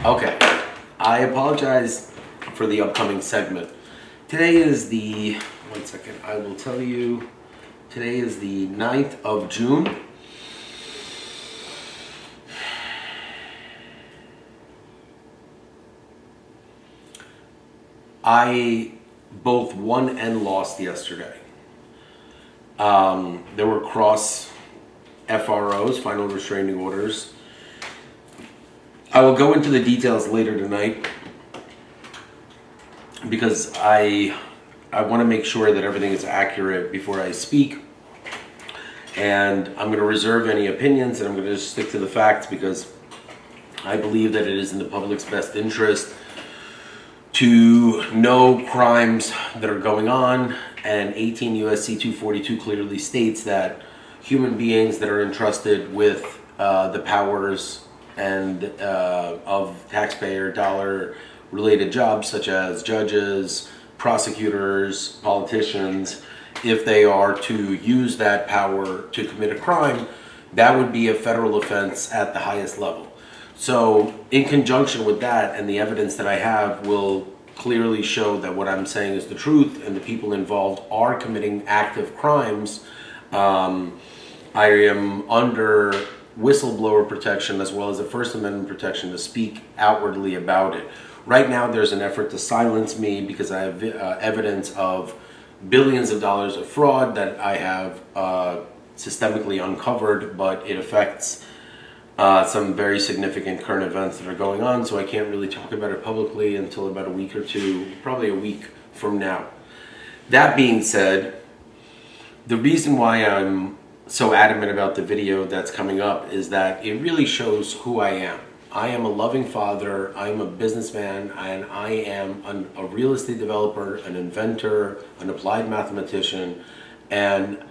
Okay, I apologize for the upcoming segment. Today is one second, I will tell you, today is the 9th of June. I both won and lost yesterday. There were cross FROs, final restraining orders. I will go into the details later tonight because I want to make sure that everything is accurate before I speak. And I'm going to reserve any opinions and I'm going to just stick to the facts because I believe that it is in the public's best interest to know crimes that are going on. And 18 U.S.C. 242 clearly states that human beings that are entrusted with the powers and of taxpayer dollar related jobs such as judges, prosecutors, politicians, if they are to use that power to commit a crime, that would be a federal offense at the highest level. So in conjunction with that, and the evidence that I have will clearly show that what I'm saying is the truth and the people involved are committing active crimes, I am under whistleblower protection as well as the First Amendment protection to speak outwardly about it. Right now there's an effort to silence me because I have evidence of billions of dollars of fraud that I have systemically uncovered, but it affects some very significant current events that are going on, so I can't really talk about it publicly until about a week or two, probably a week from now. That being said, the reason why I'm so adamant about the video that's coming up is that it really shows who I am. I am a loving father, I am a businessman, and I am a real estate developer, an inventor, an applied mathematician, and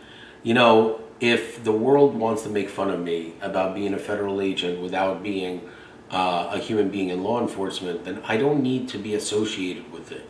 you know, if the world wants to make fun of me about being a federal agent without being a human being in law enforcement, then I don't need to be associated with it.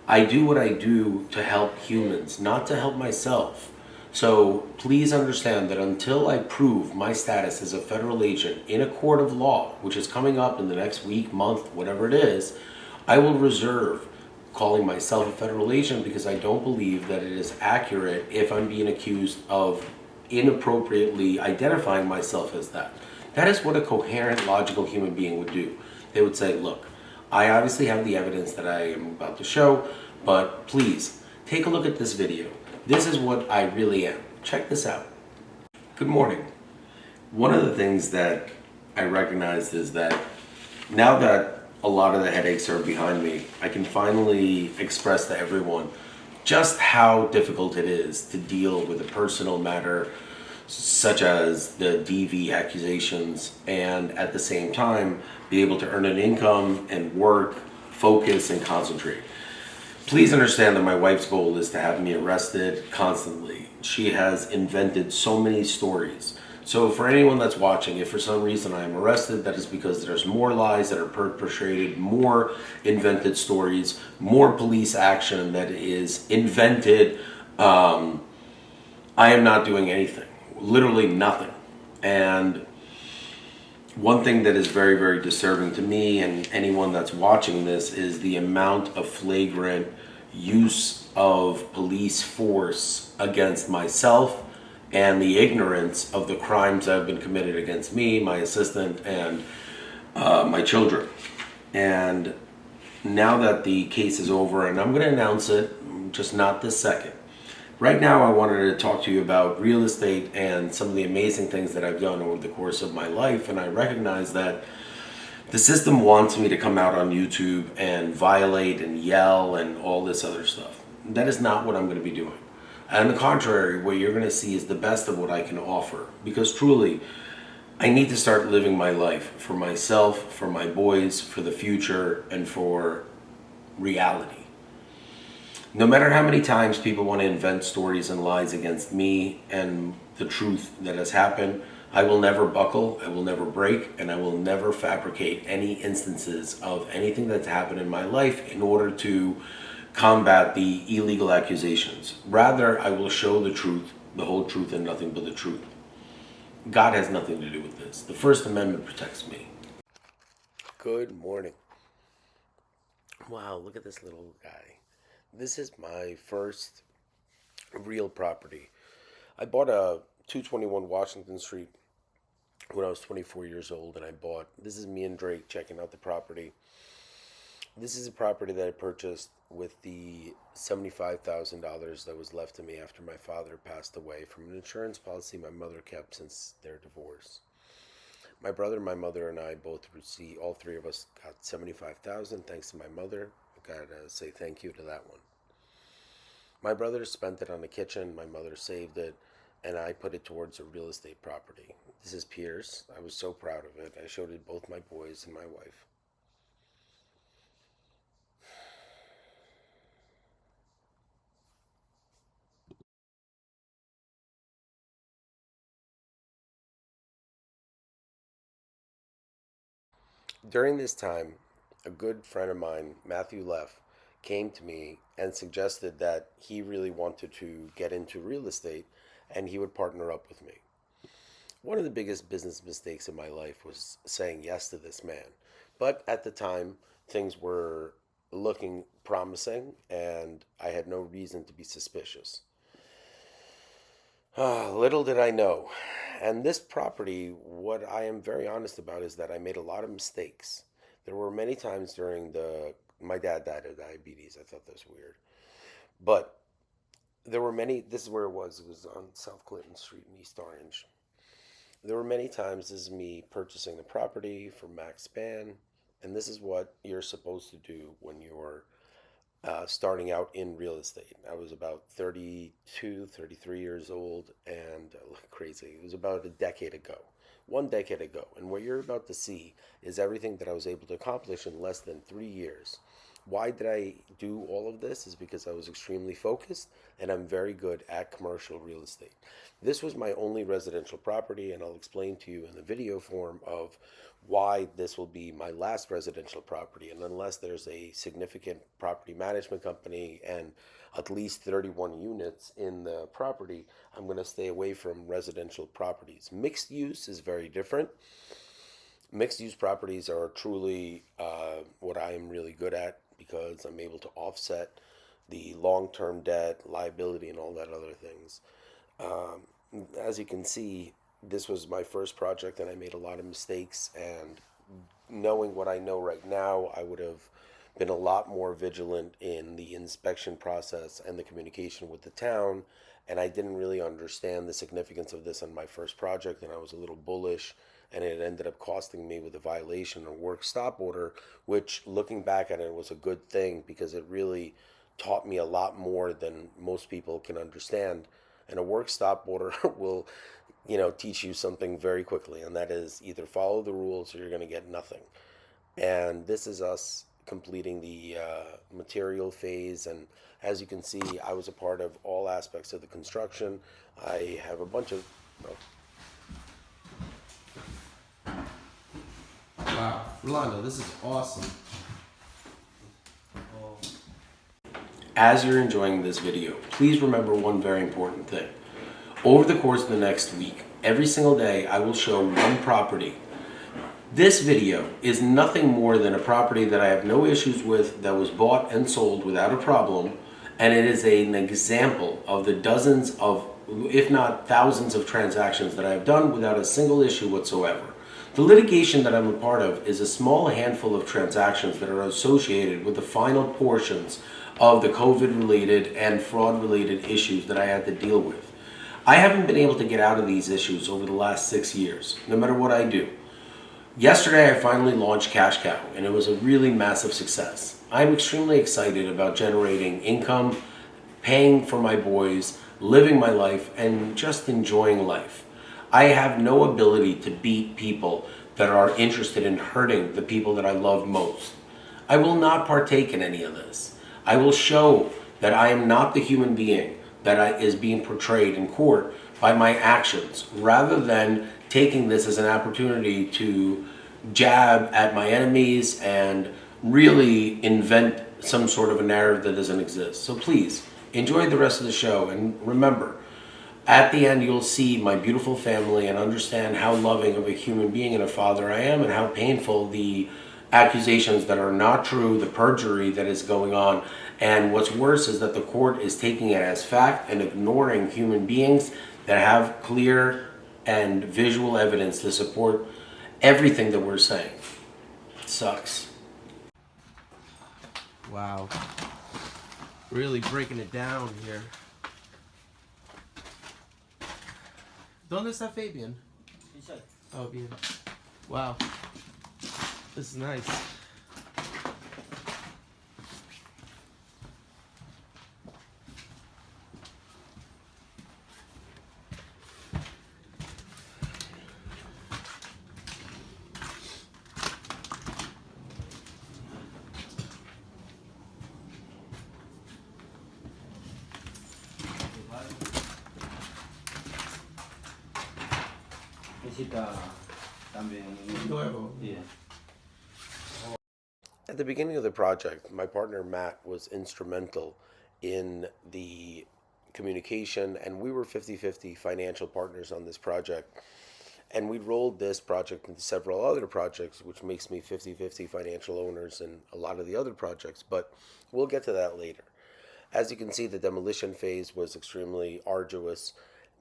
I do what I do to help humans, not to help myself. So please understand that until I prove my status as a federal agent in a court of law, which is coming up in the next week, month, whatever it is, I will reserve calling myself a federal agent because I don't believe that it is accurate if I'm being accused of inappropriately identifying myself as that. That is what a coherent, logical human being would do. They would say, look, I obviously have the evidence that I am about to show, but please take a look at this video. This is what I really am. Check this out. Good morning. One of the things that I recognized is that now that a lot of the headaches are behind me, I can finally express to everyone just how difficult it is to deal with a personal matter such as the DV accusations and at the same time be able to earn an income and work, focus, and concentrate. Please understand that my wife's goal is to have me arrested constantly. She has invented so many stories. So for anyone that's watching, if for some reason I am arrested, that is because there's more lies that are perpetrated, more invented stories, more police action that is invented. I am not doing anything, literally nothing. And one thing that is very, very disturbing to me and anyone that's watching this is the amount of flagrant use of police force against myself and the ignorance of the crimes that have been committed against me, my assistant, and my children. And now that the case is over, and I'm going to announce it, just not this second. Right now, I wanted to talk to you about real estate and some of the amazing things that I've done over the course of my life. And I recognize that the system wants me to come out on YouTube and violate and yell and all this other stuff. That is not what I'm going to be doing. On the contrary, what you're going to see is the best of what I can offer. Because truly, I need to start living my life for myself, for my boys, for the future, and for reality. No matter how many times people want to invent stories and lies against me and the truth that has happened, I will never buckle, I will never break, and I will never fabricate any instances of anything that's happened in my life in order to combat the illegal accusations. Rather, I will show the truth, the whole truth, and nothing but the truth. God has nothing to do with this. The First Amendment protects me. Good morning. Wow, look at this little guy. This is my first real property. I bought a 221 Washington Street when I was 24 years old, and this is me and Drake checking out the property. This is a property that I purchased with the $75,000 that was left to me after my father passed away from an insurance policy my mother kept since their divorce. My brother, my mother, and I both received, all three of us got 75,000 thanks to my mother. I gotta say thank you to that one. My brother spent it on the kitchen, my mother saved it, and I put it towards a real estate property. This is Pierce. I was so proud of it. I showed it both my boys and my wife. During this time, a good friend of mine, Matthew Leff, came to me and suggested that he really wanted to get into real estate and he would partner up with me. One of the biggest business mistakes in my life was saying yes to this man. But at the time, things were looking promising and I had no reason to be suspicious. Little did I know. And this property, what I am very honest about is that I made a lot of mistakes. There were many times during my dad died of diabetes. I thought that was weird. But there were many, this is where it was on South Clinton Street in East Orange. There were many times, this is me purchasing the property from Max Span, and this is what you're supposed to do when you're starting out in real estate. I was about 32, 33 years old and crazy. It was about a decade ago, 1 decade ago. And what you're about to see is everything that I was able to accomplish in less than 3 years. Why did I do all of this? Is because I was extremely focused and I'm very good at commercial real estate. This was my only residential property, and I'll explain to you in the video form of why this will be my last residential property. And unless there's a significant property management company and at least 31 units in the property, I'm going to stay away from residential properties. Mixed use is very different. Mixed use properties are truly what I am really good at because I'm able to offset the long term debt, liability, and all that other things. As you can see, this was my first project and I made a lot of mistakes. And knowing what I know right now, I would have been a lot more vigilant in the inspection process and the communication with the town. And I didn't really understand the significance of this on my first project, and I was a little bullish, and it ended up costing me with a violation or work stop order, which looking back at it was a good thing because it really taught me a lot more than most people can understand. And a work stop order will, teach you something very quickly, and that is either follow the rules or you're going to get nothing. And this is us completing the material phase. And as you can see, I was a part of all aspects of the construction. I have a bunch of. Wow, Rolando, this is awesome. As you're enjoying this video, please remember one very important thing. Over the course of the next week, every single day, I will show one property. This video is nothing more than a property that I have no issues with, that was bought and sold without a problem, and it is an example of the dozens of, if not thousands of transactions that I have done without a single issue whatsoever. The litigation that I'm a part of is a small handful of transactions that are associated with the final portions of the COVID-related and fraud-related issues that I had to deal with. I haven't been able to get out of these issues over the last 6 years, no matter what I do. Yesterday, I finally launched Cash Cow, and it was a really massive success. I'm extremely excited about generating income, paying for my boys, living my life, and just enjoying life. I have no ability to beat people that are interested in hurting the people that I love most. I will not partake in any of this. I will show that I am not the human being that is being portrayed in court by my actions, rather than taking this as an opportunity to jab at my enemies and really invent some sort of a narrative that doesn't exist. So please, enjoy the rest of the show, and remember, at the end you'll see my beautiful family and understand how loving of a human being and a father I am, and how painful the accusations that are not true, the perjury that is going on. And what's worse is that the court is taking it as fact and ignoring human beings that have clear and visual evidence to support everything that we're saying. It sucks. Wow. Really breaking it down here. ¿Dónde está Fabian? Inside. Oh, bien. Wow. This is nice. Necesita también. Nuevo. Yeah. At the beginning of the project, my partner Matt was instrumental in the communication, and we were 50-50 financial partners on this project. And we rolled this project into several other projects, which makes me 50-50 financial owners in a lot of the other projects, but we'll get to that later. As you can see, the demolition phase was extremely arduous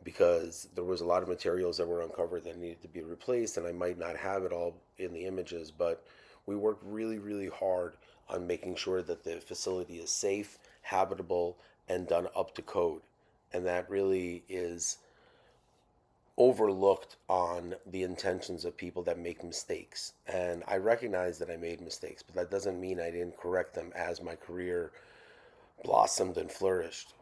because there was a lot of materials that were uncovered that needed to be replaced, and I might not have it all in the images, but we worked really, really hard on making sure that the facility is safe, habitable, and done up to code. And that really is overlooked on the intentions of people that make mistakes. And I recognize that I made mistakes, but that doesn't mean I didn't correct them as my career blossomed and flourished.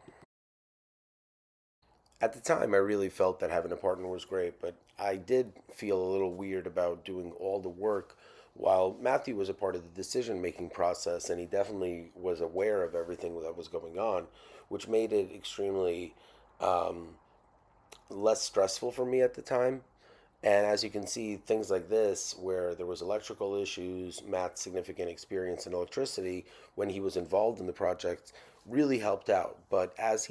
At the time, I really felt that having a partner was great, but I did feel a little weird about doing all the work while Matthew was a part of the decision making process, and he definitely was aware of everything that was going on, which made it extremely less stressful for me at the time. And as you can see, things like this, where there was electrical issues, Matt's significant experience in electricity when he was involved in the project really helped out. But as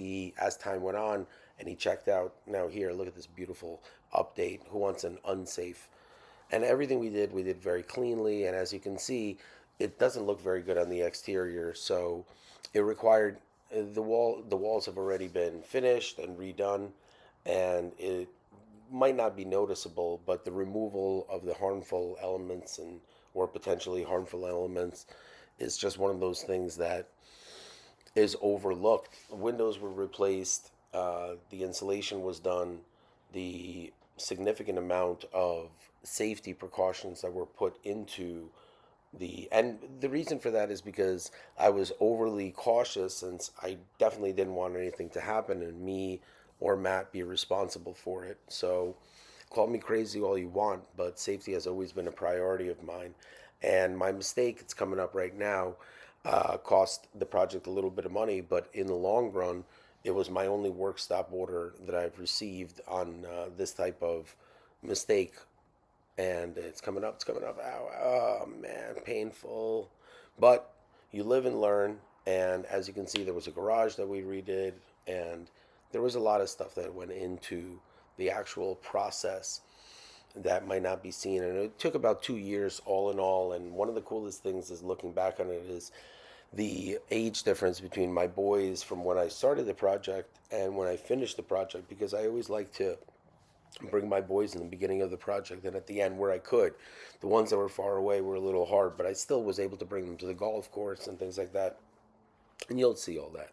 time went on and he checked out, now here, look at this beautiful update. Who wants an unsafe? And everything we did very cleanly. And as you can see, it doesn't look very good on the exterior. So it required the walls have already been finished and redone, and it might not be noticeable, but the removal of the harmful elements and or potentially harmful elements is just one of those things that is overlooked. Windows were replaced, the insulation was done, the significant amount of safety precautions that were put into and the reason for that is because I was overly cautious, since I definitely didn't want anything to happen and me or Matt be responsible for it. So call me crazy all you want, but safety has always been a priority of mine. And my mistake, it's coming up right now, cost the project a little bit of money, but in the long run, it was my only work stop order that I've received on this type of mistake. And it's coming up, it's coming up. Ow, oh man, painful. But you live and learn. And as you can see, there was a garage that we redid, and there was a lot of stuff that went into the actual process that might not be seen. And it took about 2 years all in all. And one of the coolest things is looking back on it is the age difference between my boys from when I started the project and when I finished the project, because I always like to bring my boys in the beginning of the project and at the end where I could. The ones that were far away were a little hard, but I still was able to bring them to the golf course and things like that. And you'll see all that.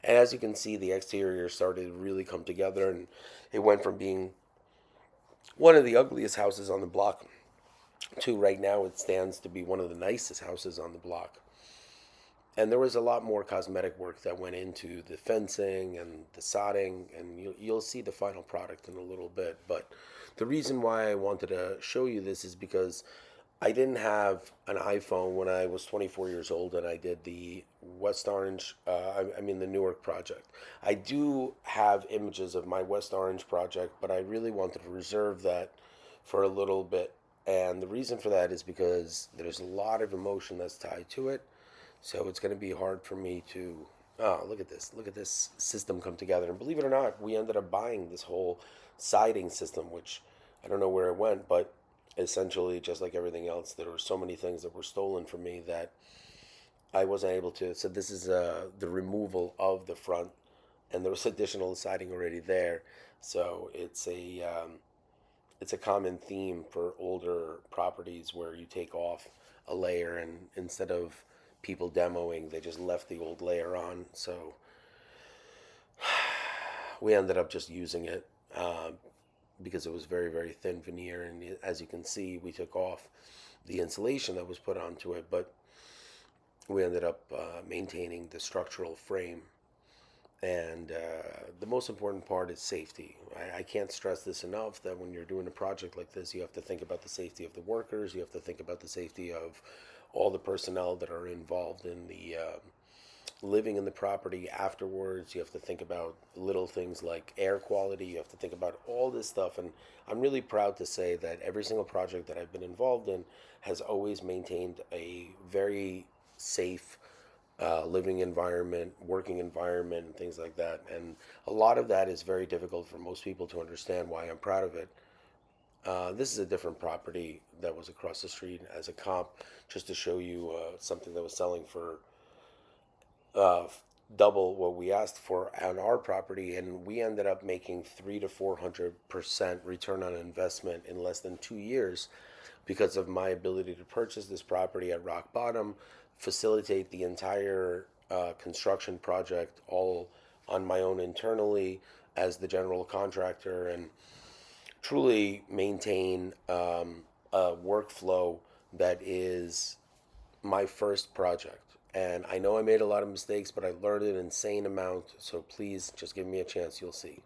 And as you can see, the exterior started to really come together, and it went from being one of the ugliest houses on the block to right now it stands to be one of the nicest houses on the block. And there was a lot more cosmetic work that went into the fencing and the sodding, and you'll see the final product in a little bit. But the reason why I wanted to show you this is because I didn't have an iPhone when I was 24 years old and I did the West Orange, the Newark project. I do have images of my West Orange project, but I really wanted to reserve that for a little bit. And the reason for that is because there's a lot of emotion that's tied to it. So it's going to be hard for me to, look at this system come together. And believe it or not, we ended up buying this whole siding system, which I don't know where it went, but essentially, just like everything else, there were so many things that were stolen from me that I wasn't able to. So this is the removal of the front, and there was additional siding already there. So it's a common theme for older properties where you take off a layer, and instead of people demoing, they just left the old layer on. So we ended up just using it because it was very, very thin veneer. And as you can see, we took off the insulation that was put onto it, but we ended up maintaining the structural frame. And the most important part is safety. I can't stress this enough that when you're doing a project like this, you have to think about the safety of the workers, you have to think about the safety of all the personnel that are involved in the living in the property afterwards. You have to think about little things like air quality. You have to think about all this stuff. And I'm really proud to say that every single project that I've been involved in has always maintained a very safe living environment, working environment, and things like that. And a lot of that is very difficult for most people to understand why I'm proud of it. This is a different property that was across the street as a comp, just to show you something that was selling for uh, double what we asked for on our property, and we ended up making 300 to 400% return on investment in less than 2 years because of my ability to purchase this property at rock bottom, facilitate the entire construction project all on my own internally as the general contractor, and truly maintain a workflow that is my first project. And I know I made a lot of mistakes, but I learned an insane amount. So please just give me a chance. You'll see.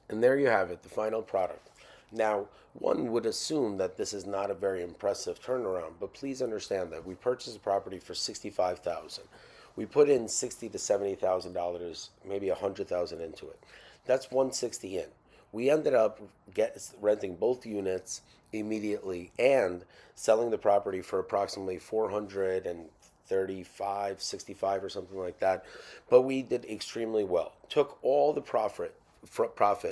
And there you have it, the final product. Now, one would assume that this is not a very impressive turnaround, but please understand that we purchased a property for 65,000. We put in 60 to $70,000, maybe 100,000 into it. That's 160 in. We ended up renting both units immediately and selling the property for approximately 435, 65 or something like that. But we did extremely well. Took all the profit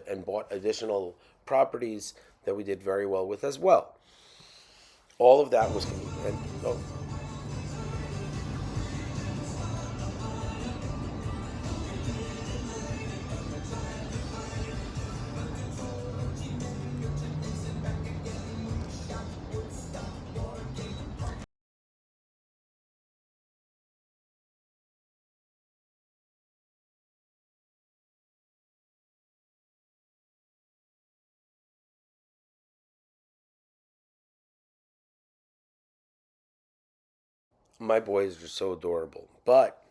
and bought additional properties that we did very well with as well. All of that was and, oh, my boys are so adorable. But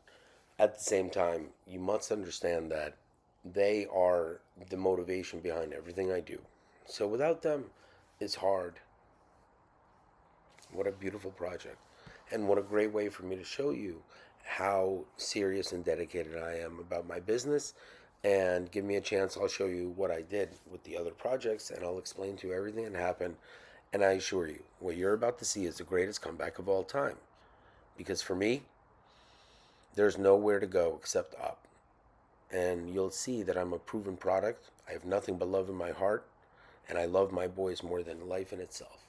at the same time, you must understand that they are the motivation behind everything I do. So without them, it's hard. What a beautiful project. And what a great way for me to show you how serious and dedicated I am about my business. And give me a chance, I'll show you what I did with the other projects, and I'll explain to you everything that happened. And I assure you, what you're about to see is the greatest comeback of all time. Because for me, there's nowhere to go except up. And you'll see that I'm a proven product. I have nothing but love in my heart, and I love my boys more than life in itself.